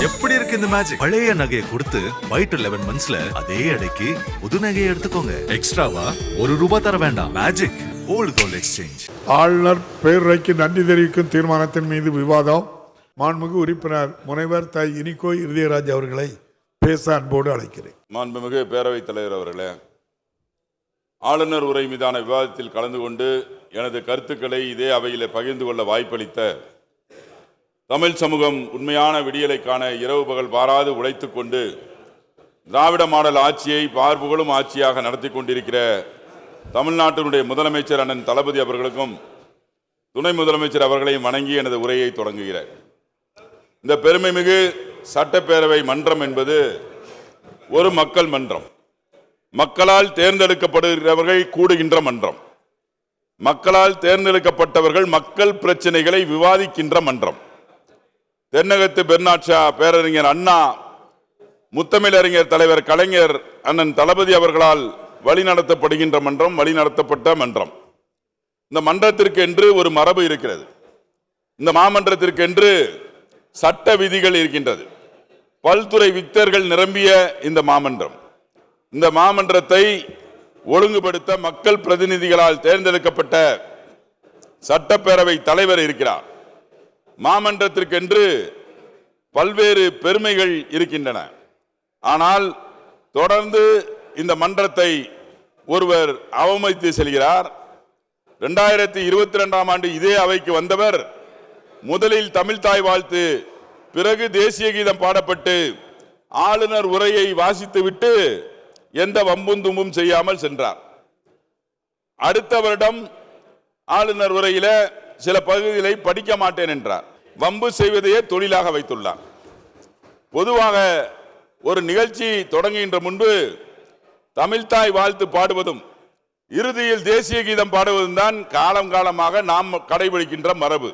எப்படி இருக்கு இந்த மேஜிக்? பழைய நகையை கொடுத்து வைட் 11 மந்த்ஸ்ல அதே அடைக்கு புது நகையை எடுத்துக்கோங்க. எக்ஸ்ட்ராவா ₹1 தர வேண்டாம். Magic old gold exchange. ஆளுநர் பேருரைக்கு நன்றி தெரிவிக்கும் தீர்மானத்தின் மீது விவாதம். மாண்புமிகு உறுப்பினர் முனைவர் த. இனிகோ இருதயராஜ் அவர்களை பேச அன்போடு அழைக்கிறேன். மாண்புமிகு பேரவைத் தலைவர் அவர்களே, ஆளுநர் உரை மீதான விவாதத்தில் கலந்து கொண்டு எனது கருத்துக்களை இதே அவையிலே பகிர்ந்து கொள்ள வாய்ப்பளித்த தமிழ் சமூகம் உண்மையான விடியலைக்கான இரவு பகல் பாராது உழைத்துக் கொண்டு திராவிட மாடல் ஆட்சியை பார்ப்புகளும் ஆட்சியாக நடத்தி கொண்டிருக்கிற தமிழ்நாட்டினுடைய முதலமைச்சர் அண்ணன் தளபதி அவர்களுக்கும் துணை முதலமைச்சர் அவர்களையும் வணங்கி எனது உரையை தொடங்குகிறேன். இந்த பெருமைமிகு சட்டப்பேரவை மன்றம் என்பது ஒரு மக்கள் மன்றம். மக்களால் தேர்ந்தெடுக்கப்படுகிறவர்கள் கூடுகின்ற மன்றம். மக்களால் தேர்ந்தெடுக்கப்பட்டவர்கள் மக்கள் பிரச்சனைகளை விவாதிக்கின்ற மன்றம். தென்னகத்து பெர்னாட்ஷா பேரறிஞர் அண்ணா, முத்தமிழறிஞர் தலைவர் கலைஞர் அண்ணன் தளபதி அவர்களால் வழிநடத்தப்படுகின்ற மன்றம், வழிநடத்தப்பட்ட மன்றம். இந்த மன்றத்திற்கு என்று ஒரு மரபு இருக்கிறது. இந்த மாமன்றத்திற்கு என்று சட்ட விதிகள் இருக்கின்றது. பல்துறை வித்தர்கள் நிரம்பிய இந்த மாமன்றம், இந்த மாமன்றத்தை ஒழுங்குபடுத்த மக்கள் பிரதிநிதிகளால் தேர்ந்தெடுக்கப்பட்ட சட்டப்பேரவை தலைவர் இருக்கிறார். மாமன்றத்திற்கென்று பல்வேறு பெருமைகள் இருக்கின்றன. ஆனால் தொடர்ந்து இந்த மன்றத்தை ஒருவர் அவமதித்து செல்கிறார். 2022ஆம் ஆண்டு இதே அவைக்கு வந்தவர் முதலில் தமிழ்தாய் வாழ்த்து, பிறகு தேசிய கீதம் பாடப்பட்டு ஆளுநர் உரையை வாசித்துவிட்டு எந்த வம்பும் தும்பும் செய்யாமல் சென்றார். அடுத்த வருடம் ஆளுநர் உரையில சில பகுதிகளை படிக்க மாட்டேன் என்றார். வம்பு செய்வதையே தொழிலாக வைத்துள்ளார். பொதுவாக ஒரு நிகழ்ச்சி தொடங்குகின்ற முன்பு தமிழ்தாய் வாழ்த்து பாடுவதும் இறுதியில் தேசிய கீதம் பாடுவதும் தான் காலம் காலமாக நாம் கடைபிடிக்கின்ற மரபு.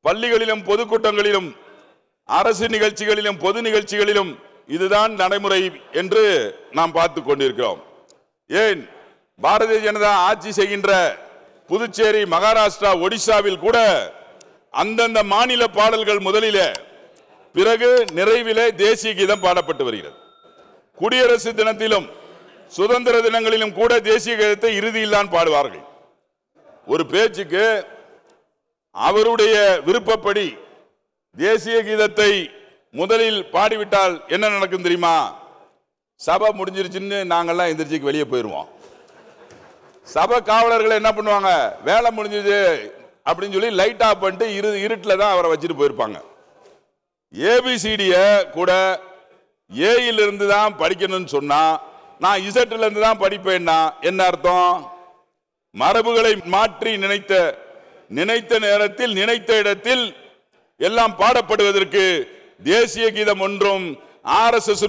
பள்ளிகளிலும் பொதுக்கூட்டங்களிலும் அரசு நிகழ்ச்சிகளிலும் பொது நிகழ்ச்சிகளிலும் இதுதான் நடைமுறை என்று நாம் பார்த்து கொண்டிருக்கிறோம். ஏன் பாரதிய ஜனதா ஆட்சி செய்கின்ற புதுச்சேரி, மகாராஷ்டிரா, ஒடிசாவில் கூட அந்தந்த மாநில பாடல்கள் முதலிலே, பிறகு நிறைவிலே தேசிய கீதம் பாடப்பட்டு வருகிறது. குடியரசு தினத்திலும் சுதந்திர தினங்களிலும் கூட தேசிய கீதத்தை இறுதியில் தான் பாடுவார்கள். ஒரு பேச்சுக்கு அவருடைய விருப்பப்படி தேசிய கீதத்தை முதலில் பாடிவிட்டால் என்ன நடக்கும் தெரியுமா? சபை முடிஞ்சிருச்சுன்னு நாங்கெல்லாம் எந்திரிச்சு வெளியே போயிடுவோம். சபை காவலர்கள் என்ன பண்ணுவாங்க? வேலை முடிஞ்சது அப்படின்னு சொல்லி லைட் ஆஃப் பண்ணிட்டு இருட்டில் தான் அவரை வச்சுட்டு போயிருப்பாங்க. ஏபிசிடிய கூட ஏயிலிருந்து தான் படிக்கணும்னு சொன்னா நான் இசட்ல இருந்து தான் படிப்பேன்னா என்ன அர்த்தம்? மரபுகளை மாற்றி நினைத்த நேரத்தில் நினைத்த இடத்தில் எல்லாம் பாடப்படுவதற்கு தேசிய கீதம் ஒன்றும் RSS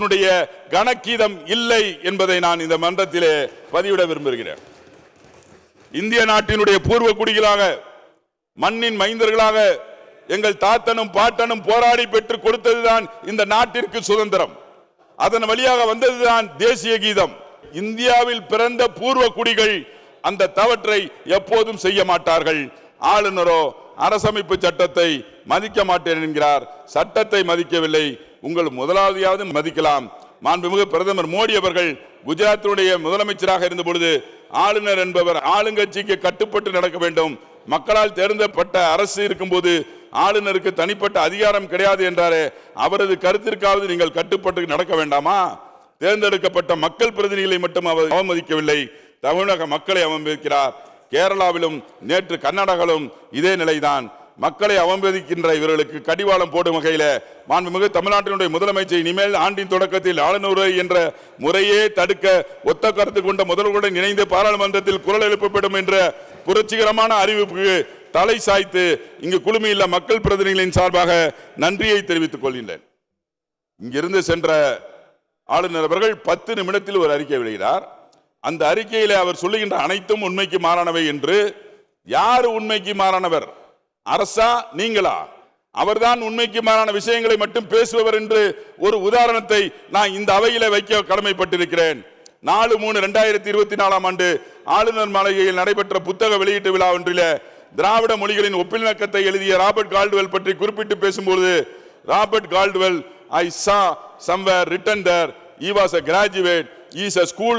கணக்கீதம் இல்லை என்பதை நான் இந்த மன்றத்திலே பதிவிட விரும்புகிறேன். இந்திய நாட்டினுடைய பூர்வ குடிகளாக, மண்ணின் மைந்தர்களாக எங்கள் தாத்தனும் பாட்டனும் போராடி பெற்று கொடுத்ததுதான் இந்த நாட்டிற்கு சுதந்திரம். அதன் வழியாக வந்ததுதான் தேசிய கீதம். இந்தியாவில் பிறந்த பூர்வ குடிகள் அந்த தவற்றை எப்போதும் செய்ய மாட்டார்கள். ஆளுநரோ அரசமைப்பு சட்டத்தை மதிக்க மாட்டேன் என்கிறார். சட்டத்தை மதிக்கவில்லை, உங்கள் முதலாவதையாவது மதிக்கலாம். மாண்புமிகு பிரதமர் மோடி அவர்கள் குஜராத்தினுடைய முதலமைச்சராக இருந்த பொழுது ஆளுநர் என்பவர் ஆளுங்கட்சிக்கு கட்டுப்பட்டு நடக்க வேண்டும், மக்களால் தேர்ந்தெடுக்கப்பட்ட அரசு இருக்கும்போது ஆளுநருக்கு தனிப்பட்ட அதிகாரம் கிடையாது என்றாரே, அவரது கருத்திற்காவது நீங்கள் கட்டுப்பட்டு நடக்க வேண்டாமா? தேர்ந்தெடுக்கப்பட்ட மக்கள் பிரதிநிதிகளை மட்டும் அவர் அவமதிக்கவில்லை, தமிழக மக்களை அவமதிக்கிறார். கேரளாவிலும் நேற்று கர்நாடகாவிலும் இதே நிலைதான். மக்களை அவமதிக்கின்ற இவர்களுக்கு கடிவாளம் போடும் வகையில் மாண்புமிகு தமிழ்நாட்டினுடைய முதலமைச்சர் இனிமேல் ஆண்டின் தொடக்கத்தில் ஆளுநர் என்ற முறையே தடுக்க ஒத்த கருத்து கொண்ட முதல்வருடன் இணைந்து பாராளுமன்றத்தில் குரல் எழுப்பப்படும் என்ற புரட்சிகரமான அறிவிப்புக்கு தலை சாய்த்து இங்கு குழுமையுள்ள மக்கள் பிரதிநிதிகளின் சார்பாக நன்றியை தெரிவித்துக் கொள்கின்றேன். இங்கிருந்து சென்ற ஆளுநர் அவர்கள் 10 நிமிடத்தில் ஒரு அறிக்கை வெளியிட்டார். அந்த அறிக்கையிலே அவர் சொல்லுகின்ற அனைத்தும் உண்மைக்கு மாறானவை என்று. யார் உண்மைக்கு மாறானவர்? அரசா நீங்களா? அவர்தான் உண்மைக்கு மாறான விஷயங்களை மட்டும் பேசுபவர் என்று ஒரு உதாரணத்தை நான் இந்த அவையில வைக்க கடமைப்பட்டிருக்கிறேன். 4/3/2024 ஆண்டு ஆளுநர் மாளிகையில் நடைபெற்ற புத்தக வெளியீட்டு விழா ஒன்றில் திராவிட மொழிகளின் ஒப்பிலக்கத்தை எழுதிய ராபர்ட் கால்டுவெல் பற்றி குறிப்பிட்டு பேசும்போது Robert Caldwell I saw somewhere written there, he was a graduate, he is a school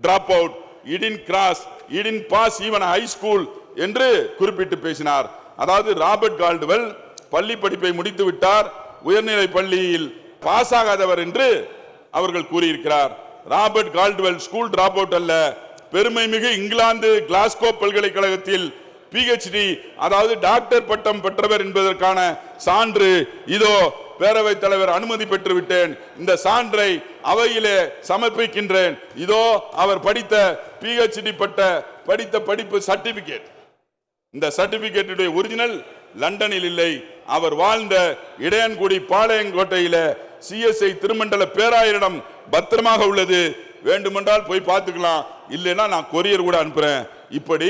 dropout, he didn't cross, he didn't pass even high school என்று குறிப்பிட்டு பேசினார். அதாவது ராபர்ட் கால்டுவெல் பள்ளி படிப்பை முடித்து விட்டார், உயர்நிலை பள்ளியில் பாஸ் ஆகாதவர் என்று அவர்கள் கூறியிருக்கிறார். Robert Caldwell school drop out அல்ல, பெருமை மிகு இங்கிலாந்து கிளாஸ்கோ பல்கலைக்கழகத்தில் PhD அதாவது டாக்டர் பட்டம் பெற்றவர் என்பதற்கான சான்று இதோ பேரவைத் தலைவர் அனுமதி பெற்று விட்டேன், இந்த சான்றை அவையிலே சமர்ப்பிக்கின்றேன். இதோ அவர் படித்த PhD படித்த படிப்பு சர்டிபிகேட். இந்த சர்டிபிகேட்டுடைய ஒரிஜினல் லண்டனில் இல்லை, அவர் வாழ்ந்த இடையன்குடி பாளையங்கோட்டையில CSI திருமண்டல பேராயரிடம் பத்திரமாக உள்ளது. வேண்டுமென்றால் போய் பார்த்துக்கலாம், இல்லைன்னா நான் கொரியர் கூட அனுப்புறேன். இப்படி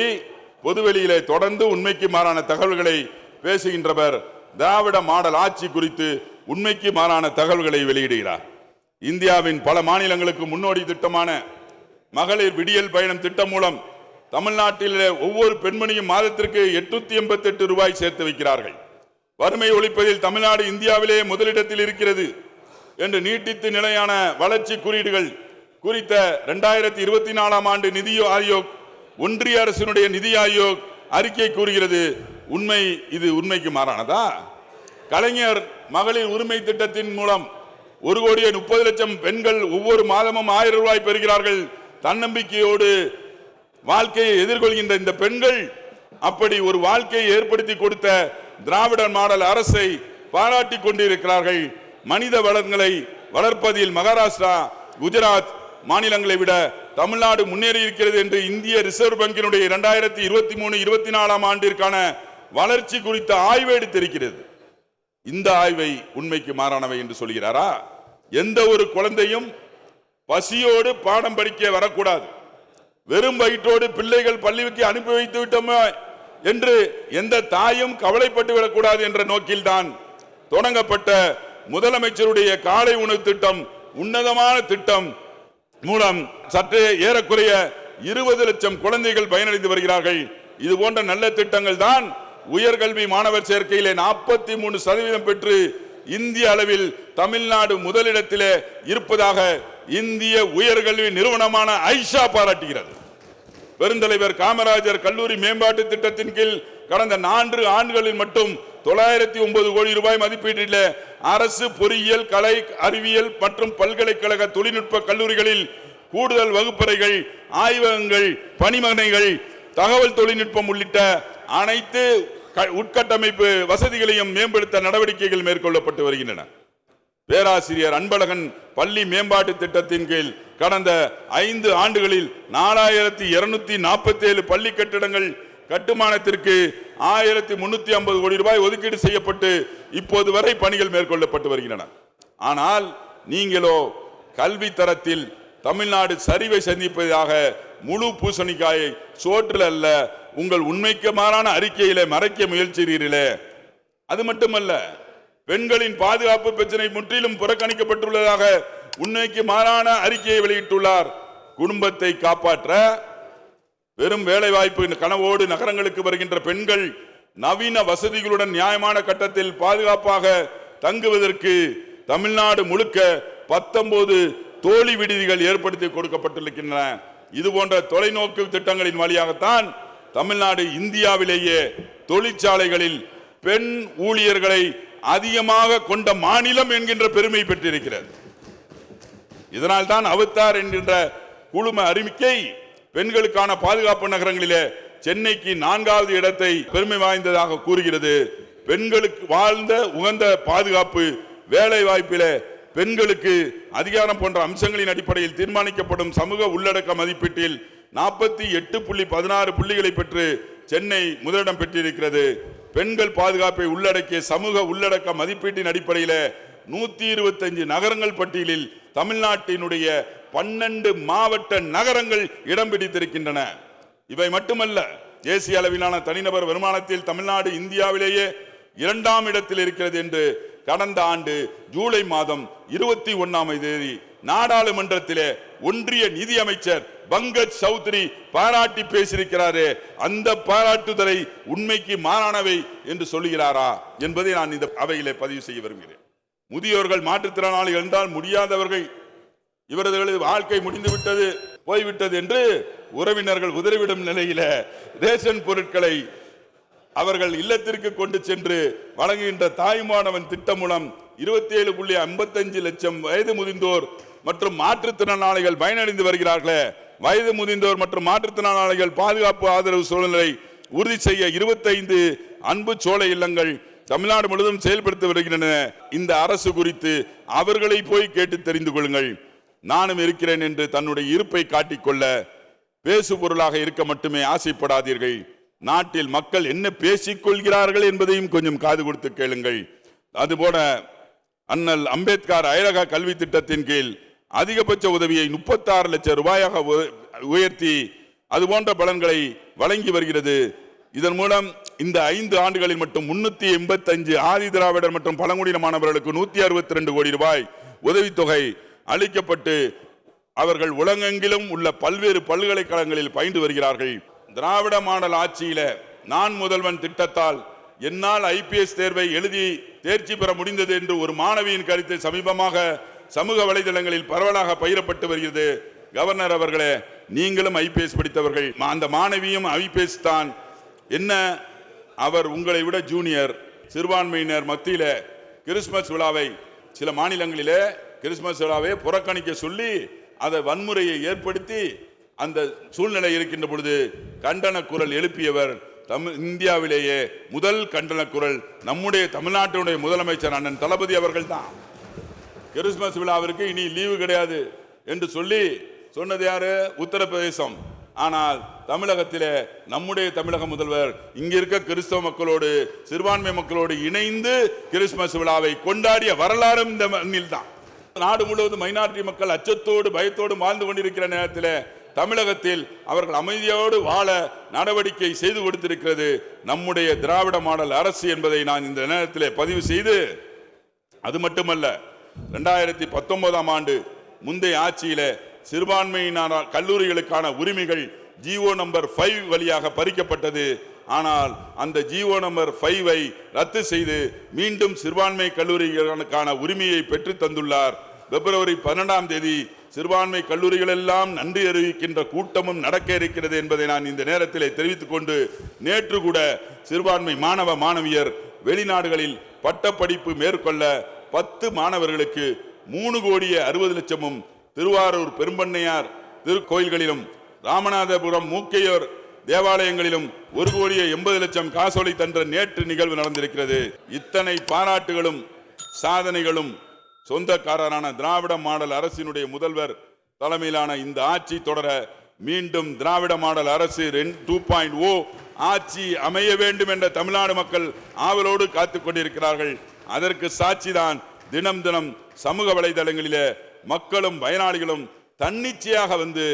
பொதுவெளியிலே தொடர்ந்து உண்மைக்கு மாறான தகவல்களை பேசுகின்றவர் திராவிட மாடல் ஆட்சி குறித்து உண்மைக்கு மாறான தகவல்களை வெளியிடுகிறார். இந்தியாவின் பல மாநிலங்களுக்கு முன்னோடி திட்டமான மகளிர் விடியல் பயணம் திட்டம் மூலம் தமிழ்நாட்டில் ஒவ்வொரு பெண்மணியும் மாதத்திற்கு 888 ரூபாய் சேர்த்து வைக்கிறார்கள். வறுமை ஒழிப்பதில் தமிழ்நாடு இந்தியாவிலேயே முதலிடத்தில் இருக்கிறது என்று நீட்டித்து நிலையான வளர்ச்சி குறியீடுகள் குறித்த 2024 ஆண்டு நிதி ஆயோக், ஒன்றிய அரசினுடைய நிதி ஆயோக் அறிக்கை கூறுகிறது. இது உண்மைக்கு மாறானதா? கலைஞர் மகளிர் உரிமை திட்டத்தின் மூலம் 1,30,00,000 பெண்கள் ஒவ்வொரு மாதமும் 1000 ரூபாய் பெறுகிறார்கள். தன்னம்பிக்கையோடு வாழ்க்கையை எதிர்கொள்கின்ற இந்த பெண்கள் அப்படி ஒரு வாழ்க்கையை ஏற்படுத்தி கொடுத்த திராவிட மாடல் அரசை பாராட்டி கொண்டிருக்கிறார்கள். மனித வளங்களை வளர்ப்பதில் மகாராஷ்டிரா, குஜராத் மாநிலங்களை விட தமிழ்நாடு முன்னேறி இருக்கிறது என்று இந்திய ரிசர்வ் வங்கியினுடைய 2023-24 ஆண்டிற்கான வளர்ச்சி குறித்த ஆய்வு எடுத்திருக்கிறது. இந்த ஆய்வை உண்மைக்கு மாறானவை என்று சொல்கிறாரா? எந்த ஒரு குழந்தையும் பசியோடு பாடம் படிக்க வரக்கூடாது, வெறும் வயிற்றோடு பிள்ளைகள் பள்ளிக்கு அனுப்பி வைத்து விட்டோமே என்று எந்த தாயும் கவலைப்பட்டு விடக்கூடாது என்ற நோக்கில்தான் தொடங்கப்பட்ட முதலமைச்சருடைய காலை உணவு திட்டம், உன்னதமான திட்டம் மூலம் சற்றே ஏறக்குறைய 20 லட்சம் குழந்தைகள் பயனடைந்து வருகிறார்கள். இது போன்ற நல்ல திட்டங்கள் தான் உயர்கல்வி மாணவர் சேர்க்கையிலே 43% பெற்று இந்திய அளவில் தமிழ்நாடு முதலிடத்திலே இருப்பதாக இந்திய உயர்கல்வி நிறுவனமான ஐஷா பாராட்டுகிறது. பெருந்தலைவர் காமராஜர் கல்லூரி மேம்பாட்டு திட்டத்தின் கீழ் கடந்த 4 ஆண்டுகளில் மட்டும் 909 கோடி ரூபாய் மதிப்பீட்டில் அரசு பொறியியல், கலை, அறிவியல் மற்றும் பல்கலைக்கழக தொழில்நுட்ப கல்லூரிகளில் கூடுதல் வகுப்பறைகள், ஆய்வகங்கள், பணிமனைகள், தகவல் தொழில்நுட்பம் உள்ளிட்ட அனைத்து உட்கட்டமைப்பு வசதிகளையும் மேம்படுத்த நடவடிக்கைகள் மேற்கொள்ளப்பட்டு வருகின்றன. பேராசிரியர் அன்பழகன் பள்ளி மேம்பாட்டு திட்டத்தின் கீழ் கடந்த 5 ஆண்டுகளில் 4247 பள்ளி கட்டிடங்கள் கட்டுமானத்திற்கு 1350 கோடி ரூபாய் ஒதுக்கீடு செய்யப்பட்டு இப்போது வரை பணிகள் மேற்கொள்ளப்பட்டு வருகின்றன. ஆனால் நீங்களோ கல்வி தரத்தில் தமிழ்நாடு சரிவை சந்திப்பதாக முழு பூசணிக்காயை சோற்றில் அல்ல, உங்கள் உண்மைக்கு மாறான அறிக்கையிலே மறைக்க முயற்சிக்கிறீர்களே. அது மட்டுமல்ல, பெண்களின் பாதுகாப்பு பிரச்சனை முற்றிலும் புறக்கணிக்கப்பட்டுள்ளதாக உண்மைக்கு மாறான அறிக்கையை வெளியிட்டுள்ளார். குடும்பத்தை காப்பாற்ற பெரும் வேலைவாய்ப்பு கனவோடு நகரங்களுக்கு வருகின்ற பெண்கள் நவீன வசதிகளுடன் நியாயமான கட்டத்தில் பாதுகாப்பாக தங்குவதற்கு தமிழ்நாடு முழுக்க 19 தோழி விடுதிகள் ஏற்படுத்தி கொடுக்கப்பட்டிருக்கின்றன. இது போன்ற தொலைநோக்கு திட்டங்களின் வழியாகத்தான் தமிழ்நாடு இந்தியாவிலேயே தொழிற்சாலைகளில் பெண் ஊழியர்களை அதிகமாக கொண்ட மாநிலம் என்கின்ற பெருமை பெற்றிருக்கிறது. இதனால் தான் அவத்தார் என்கின்ற குழும அறிக்கை பெண்களுக்கான பாதுகாப்பு நகரங்களிலே சென்னைக்கு 4வது இடத்தை பெருமை வாய்ந்ததாக கூறுகிறது. பெண்களுக்கு வாழ்ந்த உகந்த பாதுகாப்பு, வேலை வாய்ப்பிலே பெண்களுக்கு அதிகாரம் போன்ற அம்சங்களின் அடிப்படையில் தீர்மானிக்கப்படும் சமூக உள்ளடக்க மதிப்பீட்டில் 48.16 புள்ளிகளை பெற்று சென்னை முதலிடம் பெற்றிருக்கிறது. பெண்கள் பாதுகாப்பை உள்ளடக்கிய சமூக உள்ளடக்க மதிப்பீட்டின் அடிப்படையில் 125 நகரங்கள் பட்டியலில் தமிழ்நாட்டினுடைய 12 மாவட்ட நகரங்கள் இடம் பிடித்திருக்கின்றன. இவை மட்டுமல்ல, தேசிய அளவிலான தனிநபர் வருமானத்தில் தமிழ்நாடு இந்தியாவிலேயே 2ஆம் இடத்தில் இருக்கிறது என்று கடந்த ஆண்டு ஜூலை மாதம் 21ஆம் தேதி நாடாளுமன்றத்திலே ஒன்றிய நிதி அமைச்சர் பங்கஜ் சௌத்ரி பாராட்டி பேசியிருக்கிறாரே, அந்த பாராட்டுதலை உண்மைக்கு மாறானவை என்று சொல்லுகிறாரா என்பதை நான் இந்த அவையிலே பதிவு செய்ய விரும்புகிறேன். முதியோர்கள், மாற்றுத்திறனாளிகள் என்றால் முடியாதவர்கள், இவர்களது வாழ்க்கை முடிந்துவிட்டது, போய்விட்டது என்று உறவினர்கள் உதறிவிடும் நிலையில ரேஷன் பொருட்களை அவர்கள் இல்லத்திற்கு கொண்டு சென்று வழங்குகின்ற தாய்மானவன் திட்டம் மூலம் 27.55 லட்சம் வயது முதிர்ந்தோர் மற்றும் மாற்றுத்திறனாளிகள் பயனடைந்து வருகிறார்களே. வயது முதிர்ந்தோர் மற்றும் மாற்றுத்திறனாளிகள் பாதுகாப்பு ஆதரவு சூழ்நிலை உறுதி செய்ய 25 அன்பு சோலை இல்லங்கள் தமிழ்நாடு முழுவதும் செயல்படுத்தி வருகின்றன. இந்த அரசு குறித்து அவர்களை போய் கேட்டு தெரிந்து கொள்ளுங்கள். நானும் இருக்கிறேன் என்று தன்னுடைய இருப்பை காட்டிக்கொள்ள பேசு பொருளாக இருக்க மட்டுமே ஆசைப்படாதீர்கள். நாட்டில் மக்கள் என்ன பேசிக் கொள்கிறார்கள் என்பதையும் கொஞ்சம் காது கொடுத்து கேளுங்கள். அதுபோல அண்ணல் அம்பேத்கர் அயலக கல்வி திட்டத்தின் கீழ் அதிகபட்ச உதவியை 36 லட்சம் ரூபாயாக உயர்த்தி அதுபோன்ற பலன்களை வழங்கி வருகிறது. இதன் மூலம் இந்த 5 ஆண்டுகளில் மட்டும் 385 ஆதி திராவிடர் மற்றும் பழங்குடியின மாணவர்களுக்கு 162 கோடி ரூபாய் உதவித்தொகை அளிக்கப்பட்டு அவர்கள் உலகெங்கிலும் உள்ள பல்வேறு பல்கலைக்கழகங்களில் பயின்று வருகிறார்கள். திராவிட மாடல் ஆட்சியில நான் முதல்வன் திட்டத்தால் என்னால் IPS தேர்வை எழுதி தேர்ச்சி பெற முடிந்தது என்று ஒரு மாணவியின் கருத்து சமீபமாக சமூக வலைதளங்களில் பரவலாக பகிரப்பட்டு வருகிறது. கவர்னர் அவர்களே, நீங்களும் IPS படித்தவர்கள், அந்த மாணவியும் IPS தான். என்ன, அவர் உங்களை விட ஜூனியர். சிறுபான்மையினர் மத்தியில கிறிஸ்துமஸ் விழாவை சில மாநிலங்களிலே கிறிஸ்துமஸ் விழாவை புறக்கணிக்க சொல்லி அதை வன்முறையை ஏற்படுத்தி அந்த சூழ்நிலை இருக்கின்ற பொழுது கண்டன குரல் எழுப்பியவர் இந்தியாவிலேயே முதல் கண்டன குரல் நம்முடைய தமிழ்நாட்டினுடைய முதலமைச்சர் அண்ணன் தளபதி அவர்கள் தான். கிறிஸ்துமஸ் விழாவிற்கு இனி லீவு கிடையாது என்று சொல்லி சொன்னது யாரு? உத்தரப்பிரதேசம். ஆனால் தமிழகத்திலே நம்முடைய தமிழக முதல்வர் இங்க இருக்க கிறிஸ்தவ மக்களோடு சிறுபான்மை மக்களோடு இணைந்து கிறிஸ்துமஸ் விழாவை கொண்டாடிய வரலாறும் இந்த மண்ணில் தான். நாடு முழுவதும் மைனாரிட்டி மக்கள் அச்சத்தோடு பயத்தோடு வாழ்ந்து கொண்டிருக்கிற நேரத்தில் தமிழகத்தில் அவர்கள் அமைதியோடு வாழ நடவடிக்கை செய்து கொடுத்திருக்கிறது நம்முடைய திராவிட மாடல் அரசு என்பதை நான் இந்த நேரத்தில் பதிவு செய்து, அது மட்டுமல்ல 2019 ஆண்டு முந்தைய ஆட்சியில சிறுபான்மையினர் கல்லூரிகளுக்கான உரிமைகள் GO நம்பர் 5 வழியாக பறிக்கப்பட்டது. ஆனால் அந்த GO நம்பர் 5ஐ ரத்து செய்து மீண்டும் சிறுபான்மை கல்லூரிகளுக்கான உரிமையை பெற்று தந்துள்ளார். பிப்ரவரி 12ஆம் தேதி சிறுபான்மை கல்லூரிகள் எல்லாம் நன்றி அறிவிக்கின்ற கூட்டமும் நடக்க இருக்கிறது என்பதை நான் இந்த நேரத்தில் தெரிவித்துக் கொண்டு, நேற்று கூட சிறுபான்மை மாணவ மாணவியர் வெளிநாடுகளில் பட்டப்படிப்பு மேற்கொள்ள 10 மாணவர்களுக்கு 3,60,00,000 திருவாரூர் பெரும்பண்ணையார் திருக்கோயில்களிலும் ராமநாதபுரம் மூக்கையோர் தேவாலயங்களிலும் 1,80,00,000 காசோலை தன்ற நேற்று நிகழ்வு நடந்திருக்கிறது. இத்தனை பாராட்டுகளும் சாதனைகளும் சொந்தக்காரரான திராவிட மாடல் அரசினுடைய முதல்வர் தலைமையிலான இந்த ஆட்சி தொடர மீண்டும் திராவிட மாடல் அரசு 2.0 ஆட்சி அமைய வேண்டும் என்ற தமிழ்நாடு மக்கள் ஆவலோடு காத்துக் கொண்டிருக்கிறார்கள். அதற்கு சாட்சிதான் தினம் தினம் சமூக வலைதளங்களிலே மக்களும் பயனாளிகளும் தன்னிச்சையாக வந்து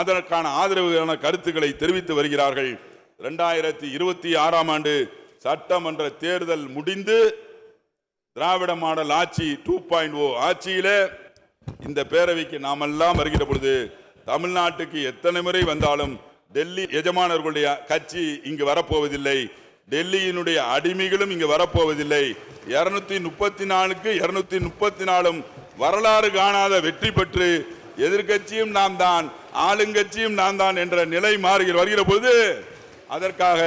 அதற்கான ஆதரவான கருத்துக்களை தெரிவித்து வருகிறார்கள். 2026ஆம் ஆண்டு சட்டமன்ற தேர்தல் முடிந்து திராவிட மாடல் ஆட்சி 2.0 ஆட்சியில இந்த பேரவைக்கு நாமெல்லாம் வருகிற பொழுது தமிழ்நாட்டுக்கு எத்தனை முறை வந்தாலும் டெல்லி எஜமானர்களுடைய கட்சி இங்கு வரப்போவதில்லை, டெல்லியினுடைய அடிமைகளும் இங்கு வரப்போவதில்லை. 234க்கு 234 வரலாறு காணாத வெற்றி பெற்று எதிர்கட்சியும் நாம் தான் ஆளுங்கட்சியும் நாம் தான் என்ற நிலை மாறி வருகிற போது அதற்காக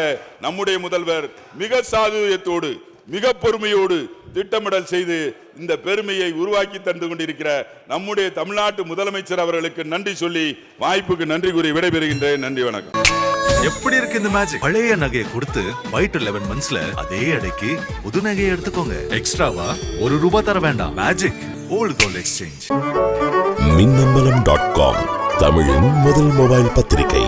நம்முடைய முதல்வர் மிக சாதுரியத்தோடு மிக பொறுமையோடு திட்டமிடல் செய்து இந்த பெருமையை உருவாக்கி தந்து கொண்டிருக்கிற நம்முடைய தமிழ்நாட்டு முதலமைச்சர் அவர்களுக்கு நன்றி சொல்லி வாய்ப்புக்கு நன்றி கூறி விடைபெறுகின்றேன். நன்றி, வணக்கம். எப்படி இருக்கு இந்த மேஜிக்? பழைய நகையை கொடுத்து White 11 monthsல அதே அடைக்கு புது நகையை எடுத்துக்கோங்க. எக்ஸ்ட்ராவா ₹1 தர வேண்டாம். Magic old gold exchange. மின்னம்பலம்.com தமிழின் முதல் மொபைல் பத்திரிகை.